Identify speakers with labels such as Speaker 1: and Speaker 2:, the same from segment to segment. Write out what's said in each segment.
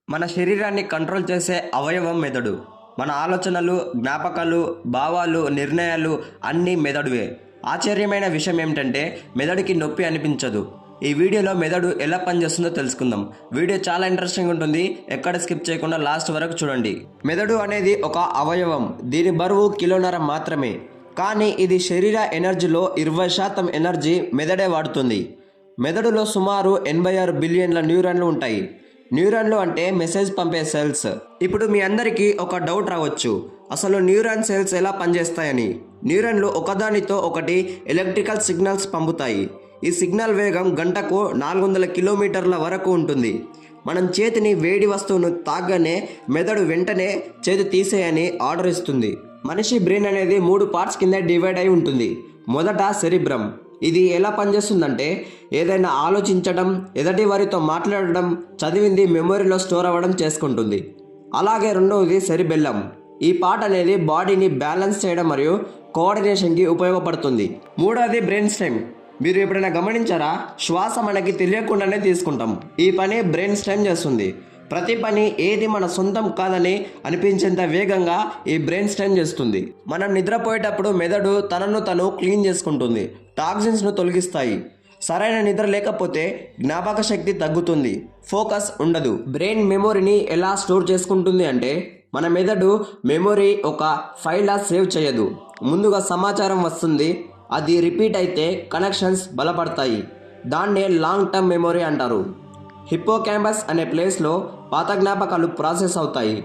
Speaker 1: మన శరీరాన్ని కంట్రోల్ చేసే అవయవం మెదడు. మన ఆలోచనలు, జ్ఞాపకాలు, భావాలు, నిర్ణయాలు అన్నీ మెదడువే. ఆశ్చర్యమైన విషయం ఏమిటంటే మెదడుకి నొప్పి అనిపించదు. ఈ వీడియోలో మెదడు ఎలా పనిచేస్తుందో తెలుసుకుందాం. వీడియో చాలా ఇంట్రెస్టింగ్ ఉంటుంది. ఎక్కడ స్కిప్ చేయకుండా లాస్ట్ వరకు చూడండి. మెదడు అనేది ఒక అవయవం. దీని బరువు కిలోన్నర మాత్రమే. కానీ ఇది శరీర ఎనర్జీలో 20% ఎనర్జీ మెదడే వాడుతుంది. మెదడులో సుమారు 86 బిలియన్ల న్యూరాన్లు ఉంటాయి. న్యూరాన్లు అంటే మెసేజ్ పంపే సెల్స్. ఇప్పుడు మీ అందరికీ ఒక డౌట్ రావచ్చు, అసలు న్యూరాన్ సెల్స్ ఎలా పనిచేస్తాయని. న్యూరాన్లు ఒకదానితో ఒకటి ఎలక్ట్రికల్ సిగ్నల్స్ పంపుతాయి. ఈ సిగ్నల్ వేగం గంటకు 400 కిలోమీటర్ల వరకు ఉంటుంది. మనం చేతిని వేడి వస్తువును తాగగానే మెదడు వెంటనే చేతి తీసేయని ఆర్డర్ ఇస్తుంది. మనిషి బ్రెయిన్ అనేది 3 పార్ట్స్ కింద డివైడ్ అయి ఉంటుంది. మొదట సెరిబ్రమ్. ఇది ఎలా పనిచేస్తుందంటే ఏదైనా ఆలోచించడం, ఎదుటి వారితో మాట్లాడడం, చదివింది మెమొరీలో స్టోర్ అవ్వడం చేసుకుంటుంది. అలాగే రెండవది సెరిబెల్లం. ఈ పార్ట్ అనేది బాడీని బ్యాలెన్స్ చేయడం మరియు కోఆర్డినేషన్కి ఉపయోగపడుతుంది. మూడవది బ్రెయిన్ స్టెమ్. మీరు ఎప్పుడైనా గమనించారా, శ్వాస మనకి తెలియకుండానే తీసుకుంటాం. ఈ పని బ్రెయిన్ స్టెమ్ చేస్తుంది. ప్రతి పని ఏది మన సొంతం కాదని అనిపించేంత వేగంగా ఈ బ్రెయిన్ స్టెమ్ చేస్తుంది. మనం నిద్రపోయేటప్పుడు మెదడు తనను తను క్లీన్ చేసుకుంటుంది. టాక్సిన్స్ను తొలగిస్తాయి. సరైన నిద్ర లేకపోతే జ్ఞాపక శక్తి తగ్గుతుంది, ఫోకస్ ఉండదు. బ్రెయిన్ మెమొరీని ఎలా స్టోర్ చేసుకుంటుంది అంటే మన మెదడు మెమొరీ ఒక ఫైల్లా సేవ్ చేయదు. ముందుగా సమాచారం వస్తుంది, అది రిపీట్ అయితే కనెక్షన్స్ బలపడతాయి. దాన్నే లాంగ్ టర్మ్ మెమొరీ అంటారు. హిప్పోకాంపస్ అనే ప్లేస్లో పాత జ్ఞాపకాలు ప్రాసెస్ అవుతాయి,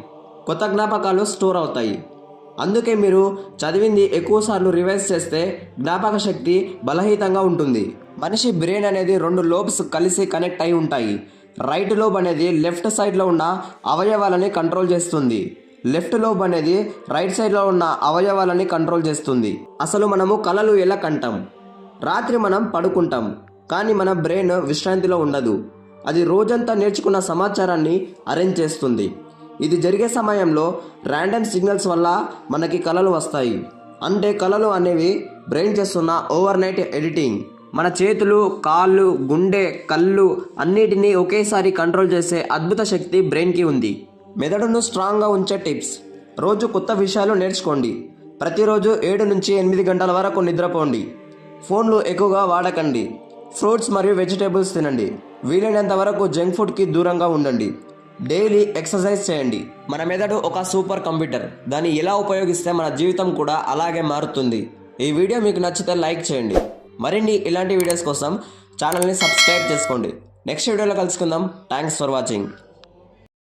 Speaker 1: కొత్త జ్ఞాపకాలు స్టోర్ అవుతాయి. అందుకే మీరు చదివింది ఎక్కువసార్లు రివైజ్ చేస్తే జ్ఞాపక శక్తి బలహీనంగా ఉంటుంది. మనిషి బ్రెయిన్ అనేది 2 లోబ్స్ కలిసి కనెక్ట్ అయి ఉంటాయి. రైట్ లోబ్ అనేది లెఫ్ట్ సైడ్లో ఉన్న అవయవాలని కంట్రోల్ చేస్తుంది. లెఫ్ట్ లోబ్ అనేది రైట్ సైడ్లో ఉన్న అవయవాలని కంట్రోల్ చేస్తుంది. అసలు మనము కలలు ఎలా కంటాం? రాత్రి మనం పడుకుంటాం, కానీ మన బ్రెయిన్ విశ్రాంతిలో ఉండదు. అది రోజంతా నేర్చుకున్న సమాచారాన్ని అరేంజ్ చేస్తుంది. ఇది జరిగే సమయంలో ర్యాండమ్ సిగ్నల్స్ వల్ల మనకి కలలు వస్తాయి. అంటే కలలు అనేవి బ్రెయిన్ చేస్తున్న ఓవర్ నైట్ ఎడిటింగ్. మన చేతులు, కాళ్ళు, గుండె, కళ్ళు అన్నిటినీ ఒకేసారి కంట్రోల్ చేసే అద్భుత శక్తి బ్రెయిన్కి ఉంది. మెదడును స్ట్రాంగ్గా ఉంచే టిప్స్. రోజు కొత్త విషయాలు నేర్చుకోండి. ప్రతిరోజు 7 నుంచి 8 గంటల వరకు నిద్రపోండి. ఫోన్లు ఎక్కువగా వాడకండి. ఫ్రూట్స్ మరియు వెజిటేబుల్స్ తినండి. వీలైనంత వరకు జంక్ ఫుడ్కి దూరంగా ఉండండి. డైలీ ఎక్సర్సైజ్ చేయండి. మన మెదడు ఒక సూపర్ కంప్యూటర్. దాన్ని ఎలా ఉపయోగిస్తే మన జీవితం కూడా అలాగే మారుతుంది. ఈ వీడియో మీకు నచ్చితే లైక్ చేయండి. మరిన్ని ఇలాంటి వీడియోస్ కోసం ఛానల్ని సబ్స్క్రైబ్ చేసుకోండి. నెక్స్ట్ వీడియోలో కలుసుకుందాం. Thanks for watching.